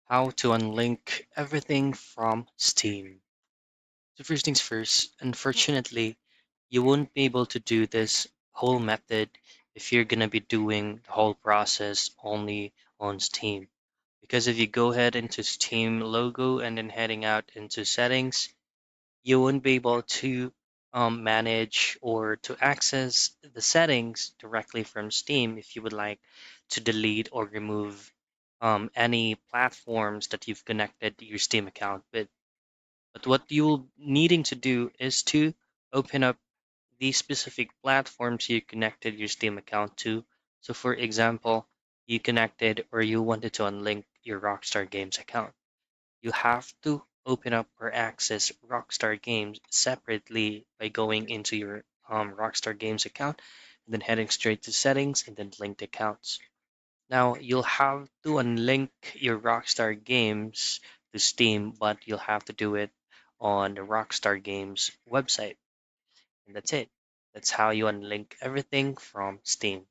How to unlink everything from Steam. So first things first, unfortunately, you won't be able to do this whole method if you're gonna be doing the whole process only on Steam. Because if you go ahead into Steam logo and then heading out into settings, you won't be able to manage or to access the settings directly from Steam if you would like to delete or remove any platforms that you've connected your Steam account with. But what you'll needing to do is to open up the specific platforms you connected your Steam account to. So for example, you connected or you wanted to unlink your Rockstar Games account. You have to open up or access Rockstar Games separately by going into your Rockstar Games account and then heading straight to settings and then linked accounts. Now you'll have to unlink your Rockstar Games to Steam, but you'll have to do it on the Rockstar Games website. And that's it. That's how you unlink everything from Steam.